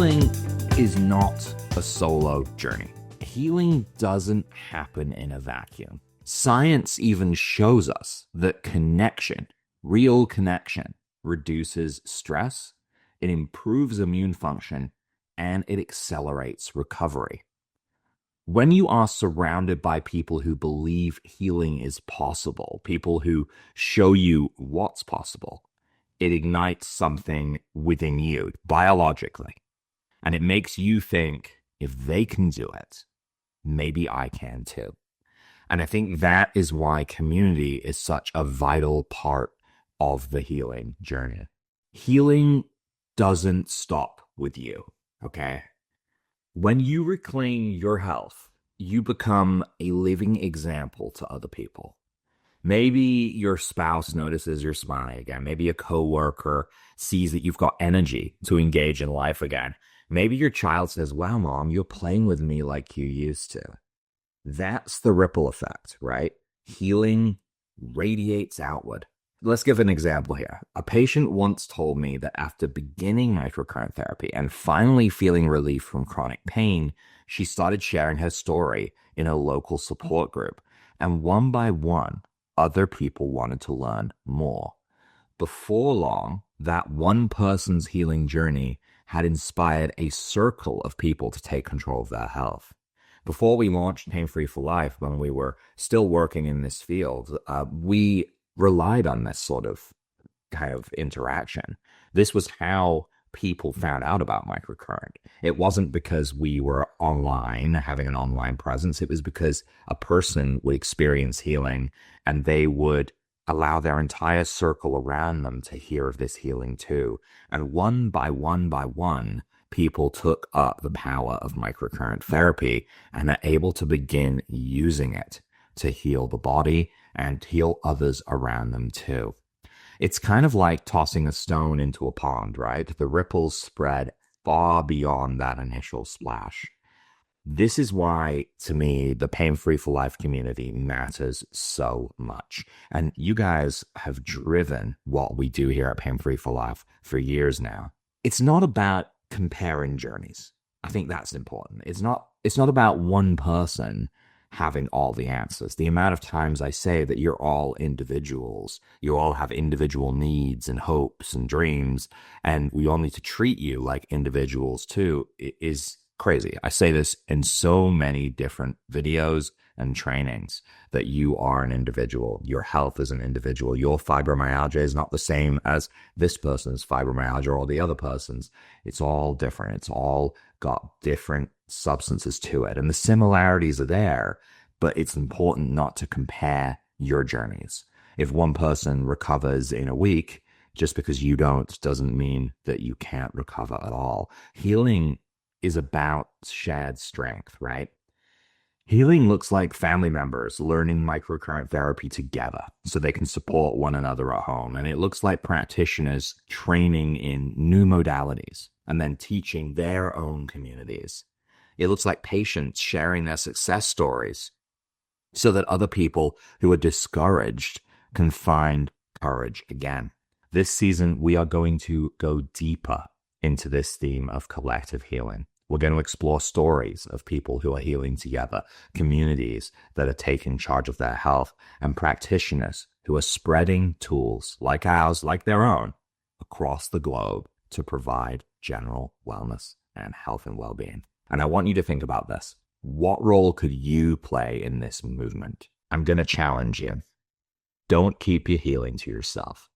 Healing is not a solo journey. Healing doesn't happen in a vacuum. Science even shows us that connection, real connection, reduces stress, it improves immune function, and it accelerates recovery. When you are surrounded by people who believe healing is possible, people who show you what's possible, it ignites something within you biologically. And it makes you think, if they can do it, maybe I can too. And I think that is why community is such a vital part of the healing journey. Healing doesn't stop with you, okay? When you reclaim your health, you become a living example to other people. Maybe your spouse notices you're smiling again. Maybe a coworker sees that you've got energy to engage in life again. Maybe your child says, wow, Mom, you're playing with me like you used to. That's the ripple effect, right? Healing radiates outward. Let's give an example here. A patient once told me that after beginning microcurrent therapy and finally feeling relief from chronic pain, she started sharing her story in a local support group. And one by one, other people wanted to learn more. Before long, that one person's healing journey had inspired a circle of people to take control of their health. Before we launched Pain Free for Life, when we were still working in this field, we relied on this sort of kind of interaction. This was how people found out about microcurrent. It wasn't because we were online, having an online presence. It was because a person would experience healing and they would allow their entire circle around them to hear of this healing too. And one by one, people took up the power of microcurrent therapy and are able to begin using it to heal the body and heal others around them too. It's kind of like tossing a stone into a pond, right? The ripples spread far beyond that initial splash. This is why, to me, the Pain Free for Life community matters so much. And you guys have driven what we do here at Pain Free for Life for years now. It's not about comparing journeys. I think that's important. It's not about one person having all the answers. The amount of times I say that you're all individuals, you all have individual needs and hopes and dreams, and we all need to treat you like individuals too, is crazy. I say this in so many different videos and trainings, that you are an individual. Your health is an individual. Your fibromyalgia is not the same as this person's fibromyalgia or the other person's. It's all different. It's all got different substances to it. And the similarities are there, but it's important not to compare your journeys. If one person recovers in a week, just because you don't doesn't mean that you can't recover at all. Healing is about shared strength, right? Healing looks like family members learning microcurrent therapy together so they can support one another at home. And it looks like practitioners training in new modalities and then teaching their own communities. It looks like patients sharing their success stories so that other people who are discouraged can find courage again. This season, we are going to go deeper into this theme of collective healing. We're going to explore stories of people who are healing together, communities that are taking charge of their health, and practitioners who are spreading tools like ours, like their own, across the globe to provide general wellness and health and well-being. And I want you to think about this. What role could you play in this movement? I'm going to challenge you. Don't keep your healing to yourself.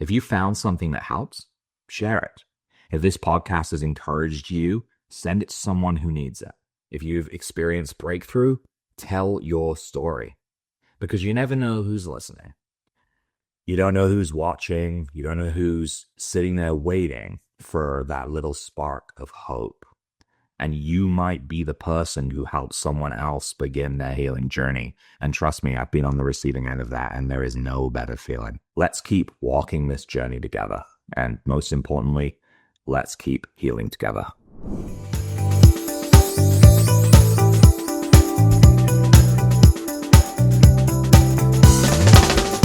If you found something that helps, share it. If this podcast has encouraged you, send it to someone who needs it. If you've experienced breakthrough, tell your story. Because you never know who's listening. You don't know who's watching. You don't know who's sitting there waiting for that little spark of hope. And you might be the person who helps someone else begin their healing journey. And trust me, I've been on the receiving end of that, and there is no better feeling. Let's keep walking this journey together. And most importantly, let's keep healing together.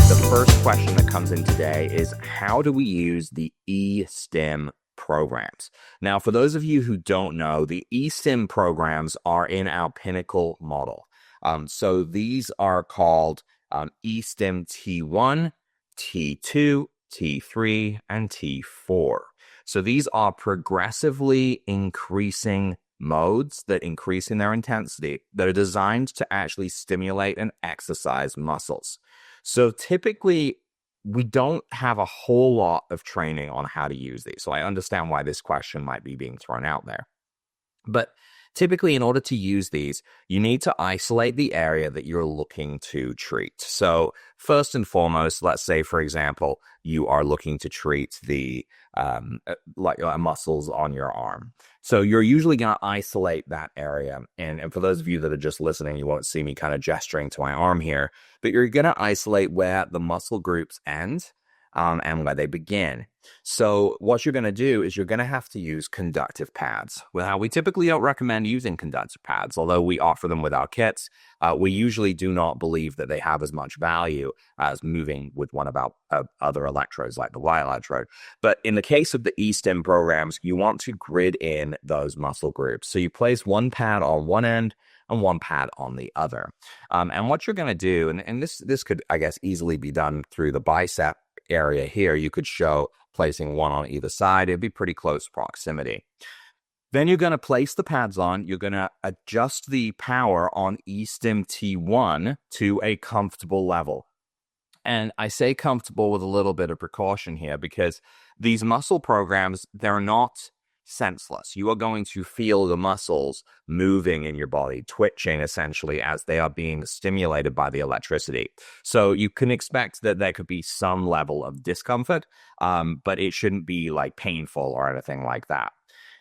The first question that comes in today is, how do we use the eSTEM programs. Now, for those of you who don't know, the eSIM programs are in our Pinnacle model. So these are called eSIM T1, T2, T3, and T4. So these are progressively increasing modes that increase in their intensity that are designed to actually stimulate and exercise muscles. So typically, we don't have a whole lot of training on how to use these. So I understand why this question might be being thrown out there. But typically, in order to use these, you need to isolate the area that you're looking to treat. So first and foremost, let's say, for example, you are looking to treat the muscles on your arm. So you're usually going to isolate that area. And for those of you that are just listening, you won't see me kind of gesturing to my arm here, but you're going to isolate where the muscle groups end and where they begin. So what you're going to do is you're going to have to use conductive pads. Well, we typically don't recommend using conductive pads, although we offer them with our kits. We usually do not believe that they have as much value as moving with one of our other electrodes like the Y electrode. But in the case of the eSIM programs, you want to grid in those muscle groups. So you place one pad on one end and one pad on the other. And what you're going to do, and this could, I guess, easily be done through the bicep area here. You could show placing one on either side. It'd be pretty close proximity. Then you're going to place the pads on. You're going to adjust the power on eSIM T1 to a comfortable level. And I say comfortable with a little bit of precaution here because these muscle programs, they're not senseless. You are going to feel the muscles moving in your body, twitching essentially as they are being stimulated by the electricity. So you can expect that there could be some level of discomfort, but it shouldn't be like painful or anything like that.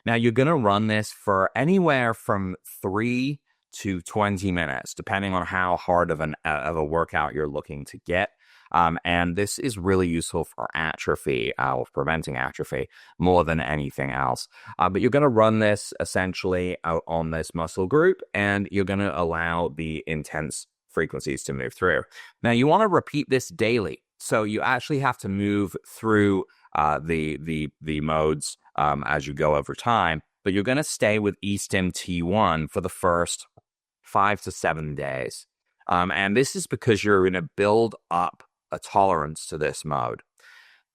Now you're going to run this for anywhere from 3 to 20 minutes, depending on how hard of a workout you're looking to get. And this is really useful for atrophy, or preventing atrophy more than anything else. But you're going to run this essentially out on this muscle group, and you're going to allow the intense frequencies to move through. Now, you want to repeat this daily. So you actually have to move through the modes as you go over time, but you're going to stay with eSIM T1 for the first 5 to 7 days. And this is because you're going to build up a tolerance to this mode.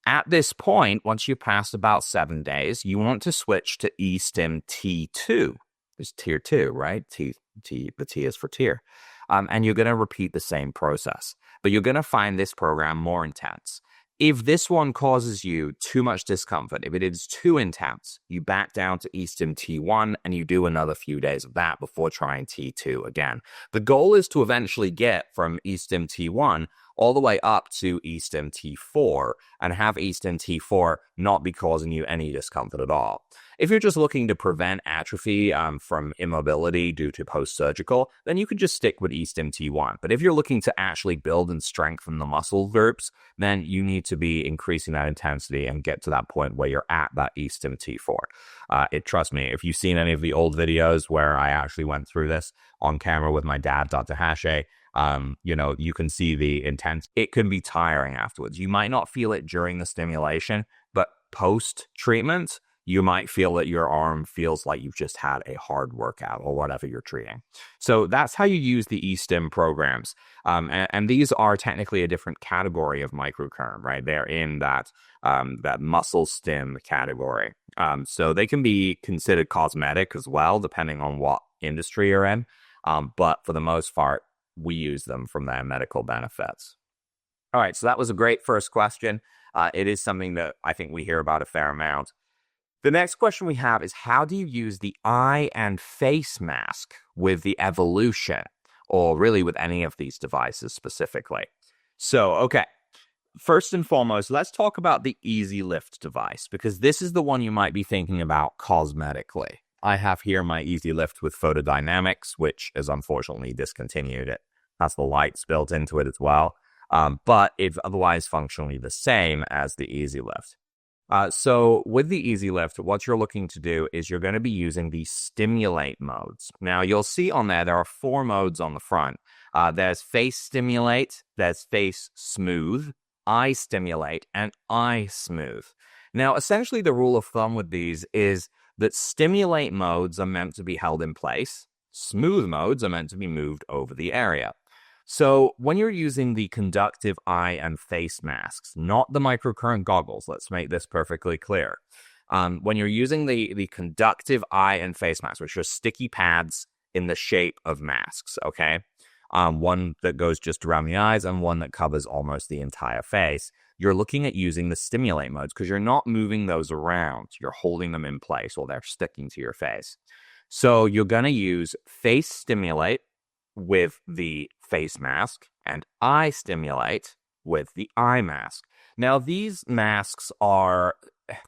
At this point, once you pass about 7 days, you want to switch to eSIM T2. There's tier 2, right? The T is for tier. And you're going to repeat the same process. But you're going to find this program more intense. If this one causes you too much discomfort, if it is too intense, you back down to eSIM T1 and you do another few days of that before trying T2 again. The goal is to eventually get from eSIM T1 all the way up to eSIM T4 and have eSIM T4 not be causing you any discomfort at all. If you're just looking to prevent atrophy from immobility due to post-surgical, then you could just stick with eSIM T1. But if you're looking to actually build and strengthen the muscle groups, then you need to be increasing that intensity and get to that point where you're at that eSIM T4. Trust me, if you've seen any of the old videos where I actually went through this on camera with my dad, Dr. Hashe, you can see the intense. It can be tiring afterwards. You might not feel it during the stimulation, but post-treatment, you might feel that your arm feels like you've just had a hard workout or whatever you're treating. So that's how you use the eSIM programs. And these are technically a different category of microcurrent, right? They're in that muscle stim category. So they can be considered cosmetic as well, depending on what industry you're in. But for the most part, we use them from their medical benefits. All right, so that was a great first question. It is something that I think we hear about a fair amount. The next question we have is, how do you use the eye and face mask with the Evolution, or really with any of these devices specifically? So, okay, first and foremost, let's talk about the Easy Lift device, because this is the one you might be thinking about cosmetically. I have here my Easy Lift with photodynamics, which is unfortunately discontinued. It has the lights built into it as well, but it's otherwise functionally the same as the Easy Lift. So with the Easy Lift, what you're looking to do is you're going to be using the stimulate modes. Now, you'll see on there are 4 modes on the front. There's face stimulate, there's face smooth, eye stimulate, and eye smooth. Now, essentially, the rule of thumb with these is that stimulate modes are meant to be held in place. Smooth modes are meant to be moved over the area. So when you're using the conductive eye and face masks, not the microcurrent goggles, let's make this perfectly clear. When you're using the conductive eye and face masks, which are sticky pads in the shape of masks, okay? One that goes just around the eyes and one that covers almost the entire face. You're looking at using the stimulate modes because you're not moving those around. You're holding them in place or they're sticking to your face. So you're going to use face stimulate with the face mask and eye stimulate with the eye mask. Now, these masks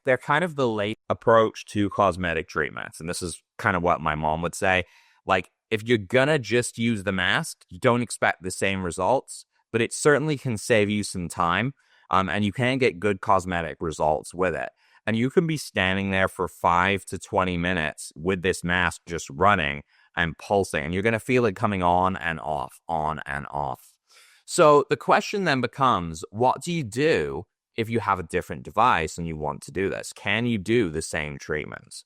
they're kind of the late approach to cosmetic treatments. And this is kind of what my mom would say. Like, if you're gonna just use the mask, you don't expect the same results, but it certainly can save you some time. And you can get good cosmetic results with it. And you can be standing there for 5 to 20 minutes with this mask just running and pulsing. And you're going to feel it coming on and off, on and off. So the question then becomes, what do you do if you have a different device and you want to do this? Can you do the same treatments?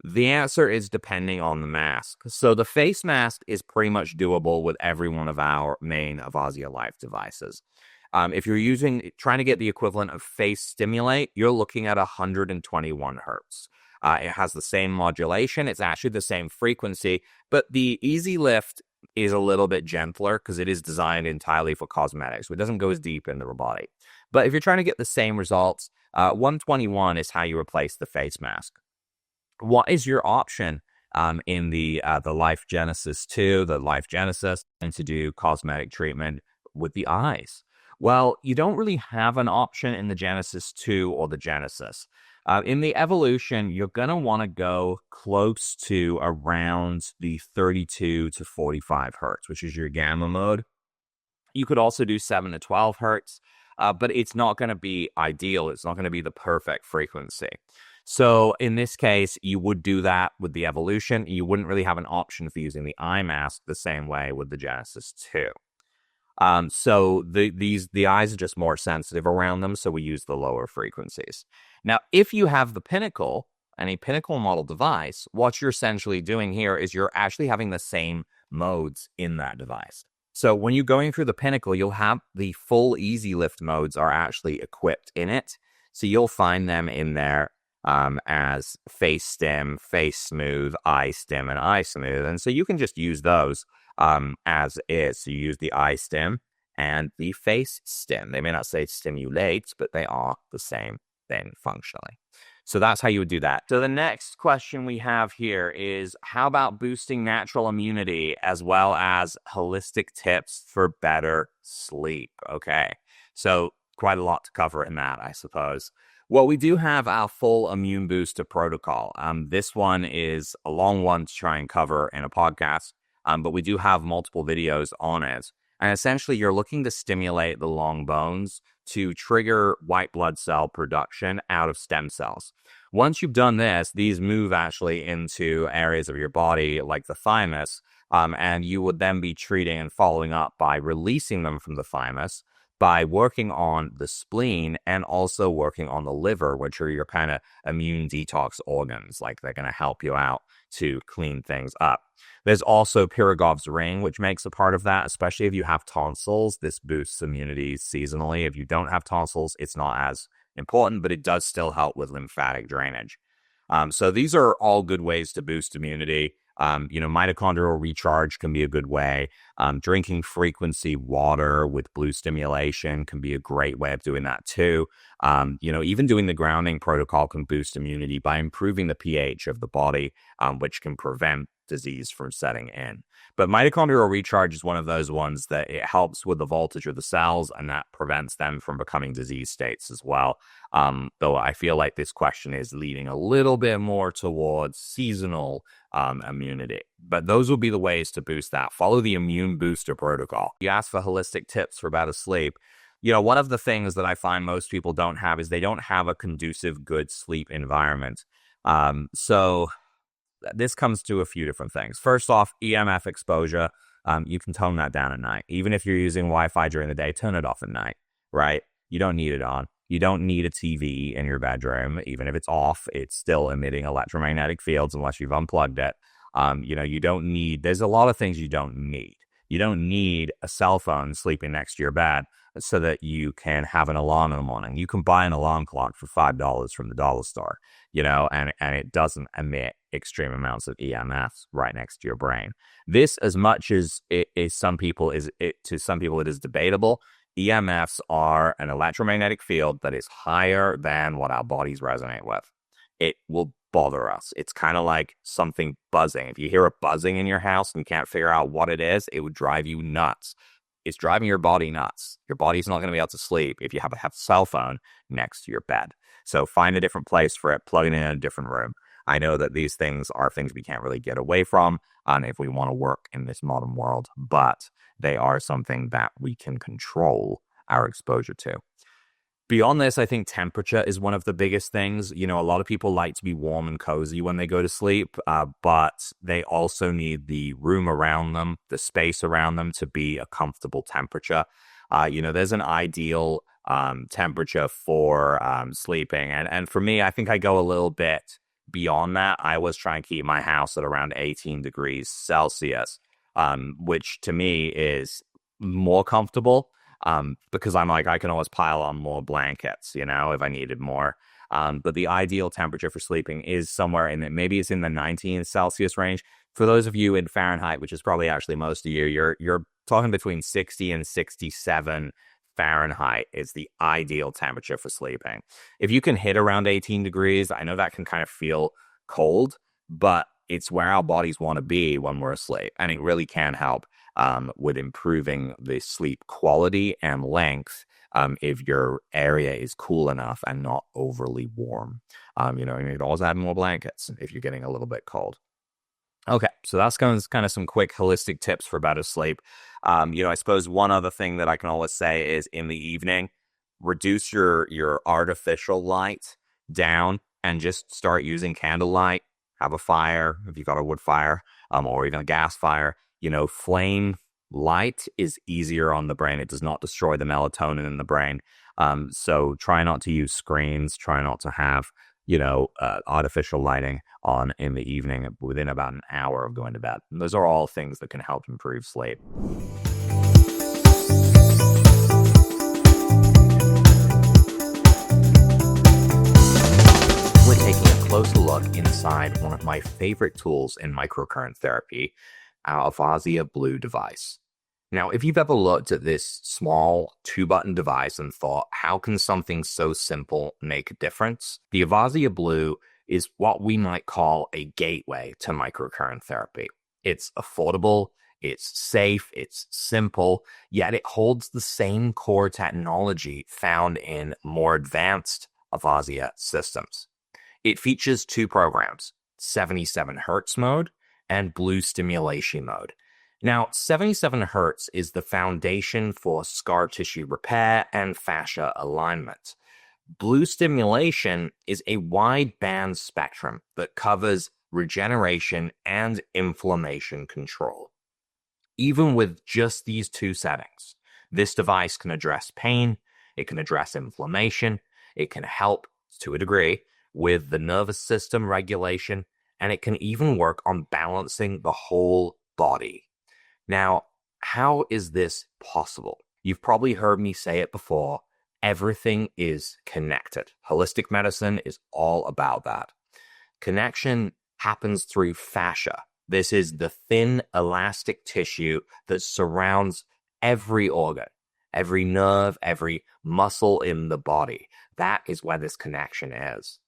The answer is depending on the mask. So the face mask is pretty much doable with every one of our main Avazzia Life devices. If you're trying to get the equivalent of face stimulate, you're looking at 121 hertz. It has the same modulation. It's actually the same frequency, but the easy lift is a little bit gentler because it is designed entirely for cosmetics. So it doesn't go as deep into the body. But if you're trying to get the same results, 121 is how you replace the face mask. What is your option in the Life Genesis 2, the Life Genesis, and to do cosmetic treatment with the eyes? Well, you don't really have an option in the Genesis 2 or the Genesis. In the Evolution, you're going to want to go close to around the 32 to 45 hertz, which is your gamma mode. You could also do 7 to 12 hertz, but it's not going to be ideal. It's not going to be the perfect frequency. So in this case, you would do that with the Evolution. You wouldn't really have an option for using the eye mask the same way with the Genesis 2. So the eyes are just more sensitive around them, so we use the lower frequencies. Now, if you have the Pinnacle and a Pinnacle model device, what you're essentially doing here is you're actually having the same modes in that device. So when you're going through the Pinnacle, you'll have the full easy lift modes are actually equipped in it. So you'll find them in there as face stim, face smooth, eye stim, and eye smooth. And so you can just use those as is. So you use the eye stim and the face stim. They may not say stimulates, but they are the same thing functionally. So that's how you would do that. So the next question we have here is, how about boosting natural immunity as well as holistic tips for better sleep? Okay, so quite a lot to cover in that, I suppose. Well, we do have our full immune booster protocol. This one is a long one to try and cover in a podcast, but we do have multiple videos on it. And essentially, you're looking to stimulate the long bones to trigger white blood cell production out of stem cells. Once you've done this, these move actually into areas of your body like the thymus, and you would then be treating and following up by releasing them from the thymus, by working on the spleen and also working on the liver, which are your kind of immune detox organs. Like, they're going to help you out to clean things up. There's also Pirogov's ring, which makes a part of that, especially if you have tonsils. This boosts immunity seasonally. If you don't have tonsils, it's not as important, but it does still help with lymphatic drainage. So these are all good ways to boost immunity. Mitochondrial recharge can be a good way. Drinking frequency water with blue stimulation can be a great way of doing that too. Even doing the grounding protocol can boost immunity by improving the pH of the body, which can prevent disease from setting in. But mitochondrial recharge is one of those ones that it helps with the voltage of the cells, and that prevents them from becoming disease states as well. Though I feel like this question is leading a little bit more towards seasonal immunity. But those will be the ways to boost that. Follow the immune booster protocol. You ask for holistic tips for better sleep. One of the things that I find most people don't have is they don't have a conducive, good sleep environment. So this comes to a few different things. First off, EMF exposure. You can tone that down at night. Even if you're using Wi-Fi during the day, turn it off at night, right? You don't need it on. You don't need a TV in your bedroom. Even if it's off, it's still emitting electromagnetic fields unless you've unplugged it. You don't need, there's a lot of things you don't need. You don't need a cell phone sleeping next to your bed so that you can have an alarm in the morning. You can buy an alarm clock for $5 from the dollar store, and it doesn't emit extreme amounts of EMFs right next to your brain. This, as much as it is to some people it is debatable. EMFs are an electromagnetic field that is higher than what our bodies resonate with. It will bother us. It's kind of like something buzzing. If you hear a buzzing in your house and you can't figure out what it is, it would drive you nuts. It's driving your body nuts. Your body's not going to be able to sleep if you have a cell phone next to your bed. So find a different place for it, plug it in a different room. I know that these things are things we can't really get away from if we want to work in this modern world, but they are something that we can control our exposure to. Beyond this, I think temperature is one of the biggest things. A lot of people like to be warm and cozy when they go to sleep, but they also need the room around them, the space around them to be a comfortable temperature. There's an ideal temperature for sleeping. And for me, I think I go a little bit beyond that. I always try and keep my house at around 18 degrees Celsius, which to me is more comfortable. Because I'm like, I can always pile on more blankets, if I needed more. But the ideal temperature for sleeping is somewhere maybe it's in the 19 Celsius range. For those of you in Fahrenheit, which is probably actually most of you, you're talking between 60 and 67 Fahrenheit is the ideal temperature for sleeping. If you can hit around 18 degrees, I know that can kind of feel cold, but it's where our bodies want to be when we're asleep. And it really can help with improving the sleep quality and length if your area is cool enough and not overly warm. You can always add more blankets if you're getting a little bit cold. Okay, so that's kind of some quick holistic tips for better sleep. I suppose one other thing that I can always say is in the evening, reduce your artificial light down and just start using candlelight. Have a fire if you've got a wood fire, or even a gas fire. Flame light is easier on the brain. It does not destroy the melatonin in the brain. So try not to use screens. Try not to have, artificial lighting on in the evening within about an hour of going to bed. And those are all things that can help improve sleep. We're taking a closer look inside one of my favorite tools in microcurrent therapy, our Avazzia Blue device. Now, if you've ever looked at this small 2-button device and thought, how can something so simple make a difference? The Avazzia Blue is what we might call a gateway to microcurrent therapy. It's affordable, it's safe, it's simple, yet it holds the same core technology found in more advanced Avazzia systems. It features 2 programs, 77 Hertz mode and Blue stimulation mode. Now, 77 Hertz is the foundation for scar tissue repair and fascia alignment. Blue stimulation is a wide band spectrum that covers regeneration and inflammation control. Even with just these 2 settings, this device can address pain, it can address inflammation, it can help, to a degree, with the nervous system regulation, and it can even work on balancing the whole body. Now, how is this possible? You've probably heard me say it before. Everything is connected. Holistic medicine is all about that. Connection happens through fascia. This is the thin, elastic tissue that surrounds every organ, every nerve, every muscle in the body. That is where this connection is.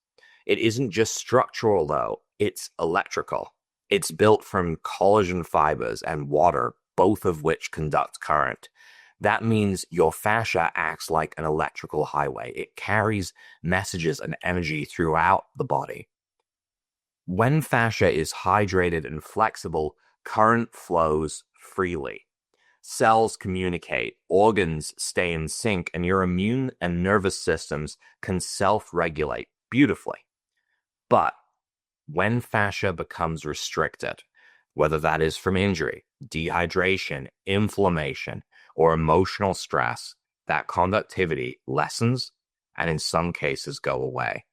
It isn't just structural, though. It's electrical. It's built from collagen fibers and water, both of which conduct current. That means your fascia acts like an electrical highway. It carries messages and energy throughout the body. When fascia is hydrated and flexible, current flows freely. Cells communicate, organs stay in sync, and your immune and nervous systems can self-regulate beautifully. But when fascia becomes restricted, whether that is from injury, dehydration, inflammation, or emotional stress, that conductivity lessens and in some cases go away.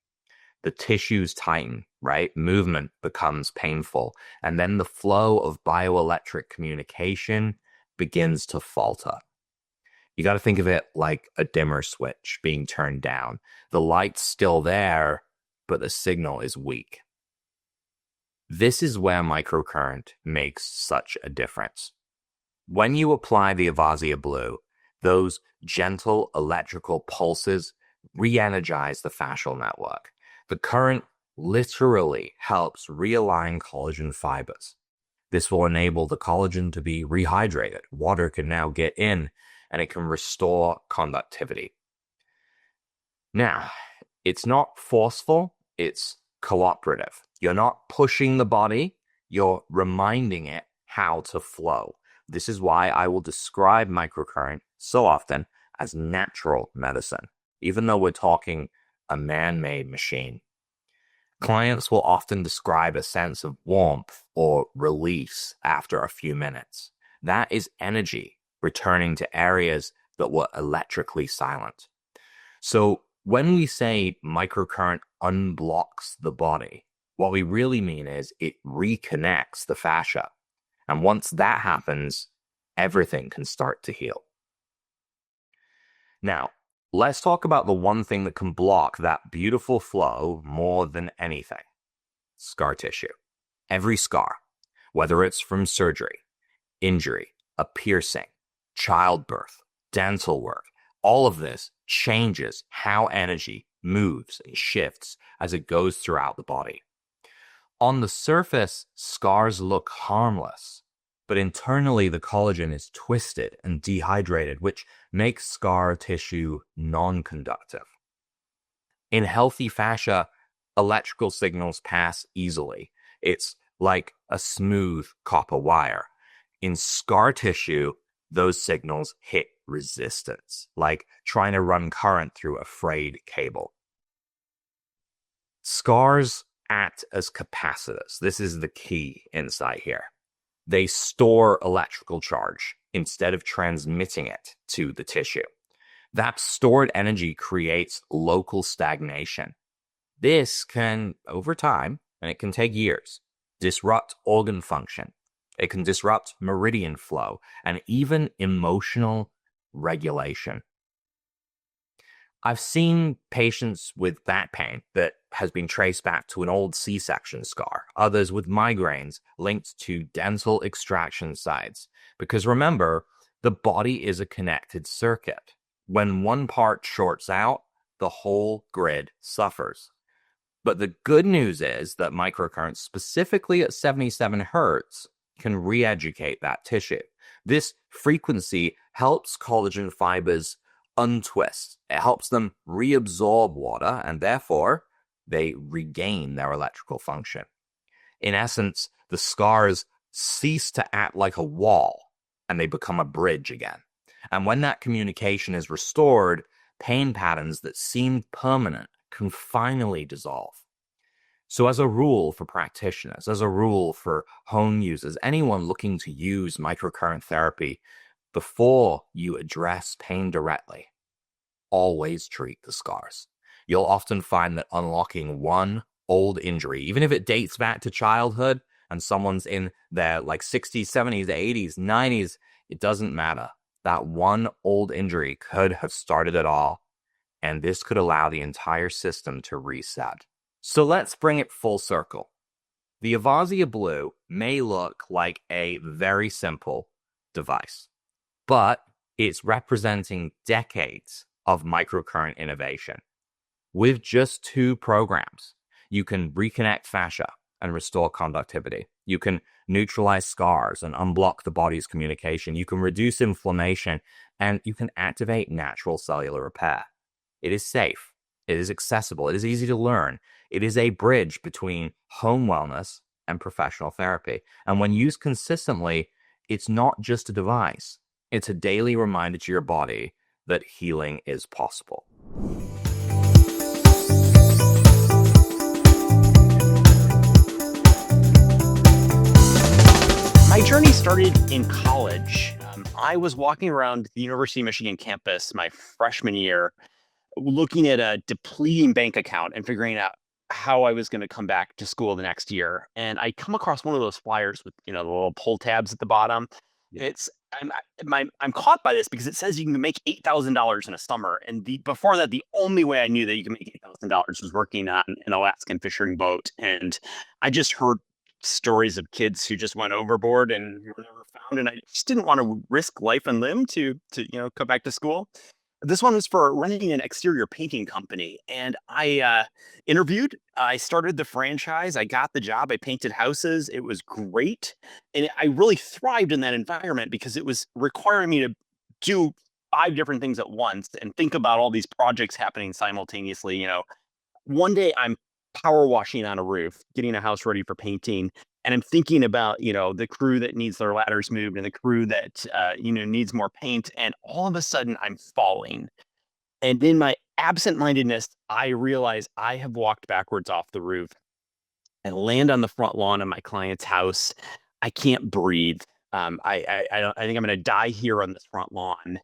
The tissues tighten, right? Movement becomes painful, and then the flow of bioelectric communication begins to falter. You got to think of it like a dimmer switch being turned down. The light's still there, but the signal is weak. This is where microcurrent makes such a difference. When you apply the Avazzia Blue, those gentle electrical pulses re-energize the fascial network. The current literally helps realign collagen fibers. This will enable the collagen to be rehydrated. Water can now get in, and it can restore conductivity. Now, it's not forceful, it's cooperative. You're not pushing the body, you're reminding it how to flow. This is why I will describe microcurrent so often as natural medicine, even though we're talking a man-made machine. Clients will often describe a sense of warmth or release after a few minutes. That is energy returning to areas that were electrically silent. So when we say microcurrent unblocks the body, what we really mean is it reconnects the fascia. And once that happens, everything can start to heal. Now, let's talk about the one thing that can block that beautiful flow more than anything: scar tissue. Every scar, whether it's from surgery, injury, a piercing, childbirth, dental work, all of this changes how energy moves and shifts as it goes throughout the body. On the surface, scars look harmless, but internally the collagen is twisted and dehydrated, which makes scar tissue non-conductive. In healthy fascia, electrical signals pass easily. It's like a smooth copper wire. In scar tissue, those signals hit resistance, like trying to run current through a frayed cable. Scars act as capacitors. This is the key insight here. They store electrical charge instead of transmitting it to the tissue. That stored energy creates local stagnation. This can, over time, and it can take years, disrupt organ function. It can disrupt meridian flow and even emotional regulation. I've seen patients with back pain that has been traced back to an old C-section scar, others with migraines linked to dental extraction sites. Because remember, the body is a connected circuit. When one part shorts out, the whole grid suffers. But the good news is that microcurrent, specifically at 77 hertz, can re-educate that tissue. This frequency helps collagen fibers untwist. It helps them reabsorb water, and therefore they regain their electrical function. In essence, the scars cease to act like a wall, and they become a bridge again. And when that communication is restored, pain patterns that seemed permanent can finally dissolve. So as a rule for practitioners, as a rule for home users, anyone looking to use microcurrent therapy, before you address pain directly, always treat the scars. You'll often find that unlocking one old injury, even if it dates back to childhood and someone's in their 60s, 70s, 80s, 90s, it doesn't matter. That one old injury could have started it all, and this could allow the entire system to reset. So let's bring it full circle. The Avazzia Blue may look like a very simple device, but it's representing decades of microcurrent innovation. With just 2 programs, you can reconnect fascia and restore conductivity. You can neutralize scars and unblock the body's communication. You can reduce inflammation, and you can activate natural cellular repair. It is safe. It is accessible. It is easy to learn. It is a bridge between home wellness and professional therapy. And when used consistently, it's not just a device. It's a daily reminder to your body that healing is possible. My journey started in college. I was walking around the University of Michigan campus my freshman year looking at a depleting bank account and figuring out how I was going to come back to school the next year. And I come across one of those flyers with, the little pull tabs at the bottom. Yeah. It's I'm caught by this because it says you can make $8,000 in a summer. And before that, the only way I knew that you could make $8,000 was working on an Alaskan fishing boat. And I just heard stories of kids who just went overboard and were never found. And I just didn't want to risk life and limb to come back to school. This one was for running an exterior painting company, and I interviewed. I started the franchise. I got the job. I painted houses. It was great, and I really thrived in that environment because it was requiring me to do 5 different things at once and think about all these projects happening simultaneously. One day I'm power washing on a roof, getting a house ready for painting. And I'm thinking about, the crew that needs their ladders moved and the crew that, needs more paint. And all of a sudden I'm falling. And in my absent-mindedness, I realize I have walked backwards off the roof. I land on the front lawn of my client's house. I can't breathe. I think I'm going to die here on this front lawn.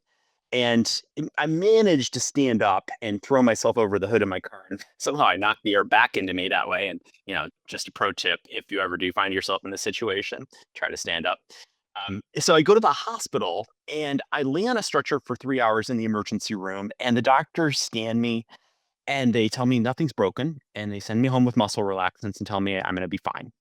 And I managed to stand up and throw myself over the hood of my car. And somehow I knocked the air back into me that way. And, just a pro tip, if you ever do find yourself in this situation, try to stand up. So I go to the hospital and I lay on a stretcher for 3 hours in the emergency room. And the doctors scan me and they tell me nothing's broken. And they send me home with muscle relaxants and tell me I'm going to be fine.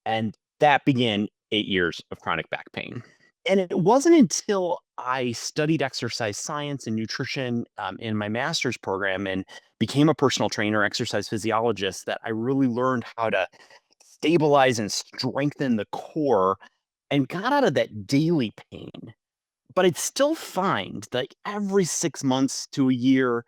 And that began 8 years of chronic back pain. And it wasn't until I studied exercise science and nutrition in my master's program and became a personal trainer, exercise physiologist, that I really learned how to stabilize and strengthen the core and got out of that daily pain. But I'd still find like every 6 months to a year,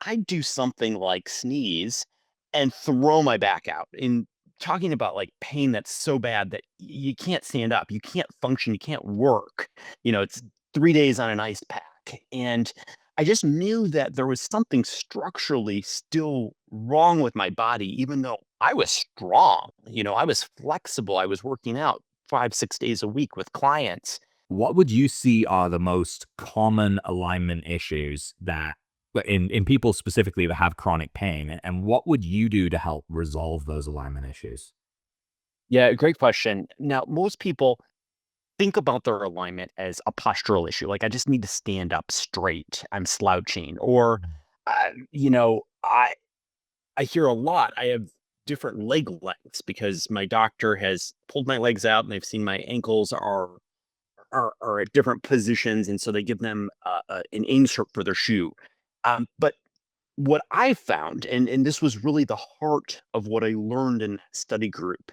I'd do something like sneeze and throw my back out. In talking about like pain that's so bad that you can't stand up, you can't function, you can't work. It's 3 days on an ice pack. And I just knew that there was something structurally still wrong with my body, even though I was strong. I was flexible. I was working out 5, 6 days a week with clients. What would you see are the most common alignment issues that in people specifically that have chronic pain, and what would you do to help resolve those alignment issues? Yeah, great question. Now, most people think about their alignment as a postural issue. Like, I just need to stand up straight. I'm slouching. Or, uh, you know, I I hear a lot. I have different leg lengths because my doctor has pulled my legs out and they've seen my ankles are at different positions, and so they give them an insert for their shoe. But what I found, and this was really the heart of what I learned in that study group,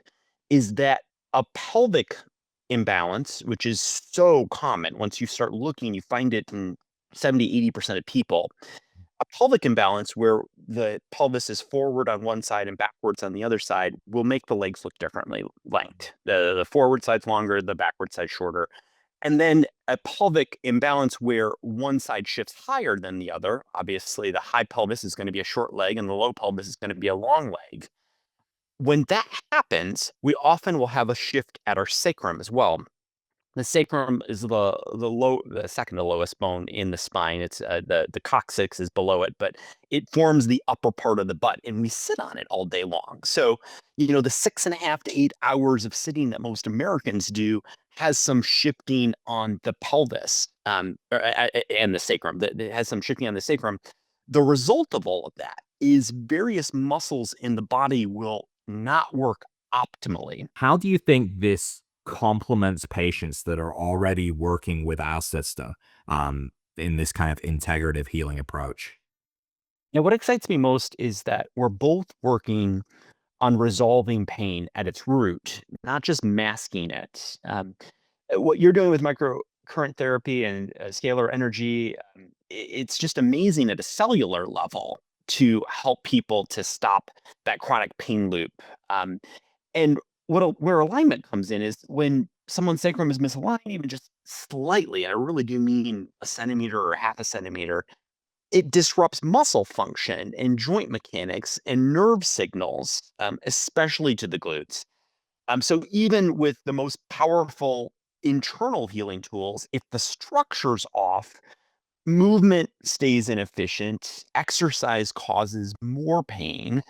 is that a pelvic imbalance, which is so common, once you start looking, you find it in 70, 80% of people. A pelvic imbalance where the pelvis is forward on one side and backwards on the other side will make the legs look differently length. The forward side's longer, the backward side shorter. And then a pelvic imbalance where one side shifts higher than the other. Obviously, the high pelvis is going to be a short leg and the low pelvis is going to be a long leg. When that happens, we often will have a shift at our sacrum as well. The sacrum is the second to lowest bone in the spine. It's the coccyx is below it, but it forms the upper part of the butt, and we sit on it all day long. So, the 6.5 to 8 hours of sitting that most Americans do has some shifting on the pelvis, and the sacrum. That it has some shifting on the sacrum. The result of all of that is various muscles in the body will not work optimally. How do you think this complements patients that are already working with our system in this kind of integrative healing approach? Now, what excites me most is that we're both working on resolving pain at its root, not just masking it. What you're doing with microcurrent therapy and scalar energy, it's just amazing at a cellular level to help people to stop that chronic pain loop. And where alignment comes in is when someone's sacrum is misaligned, even just slightly. I really do mean a centimeter or half a centimeter. It disrupts muscle function and joint mechanics and nerve signals, especially to the glutes. So even with the most powerful internal healing tools, if the structure's off, movement stays inefficient, exercise causes more pain.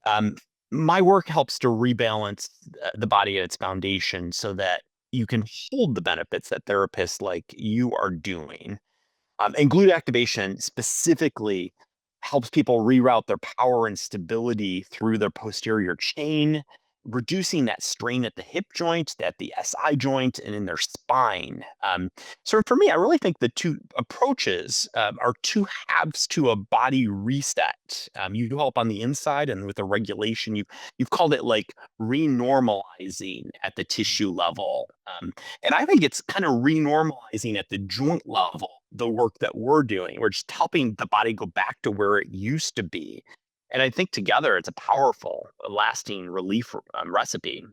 Um, my work helps to rebalance the body at its foundation so that you can hold the benefits that therapists like you are doing. And glute activation specifically helps people reroute their power and stability through their posterior chain, reducing that strain at the hip joint, at the SI joint, and in their spine. So for me, I really think the two approaches are two halves to a body reset. You help on the inside, and with the regulation, you've called it like renormalizing at the tissue level. And I think it's kind of renormalizing at the joint level, the work that we're doing. We're just helping the body go back to where it used to be. And I think together it's a powerful, lasting relief recipe.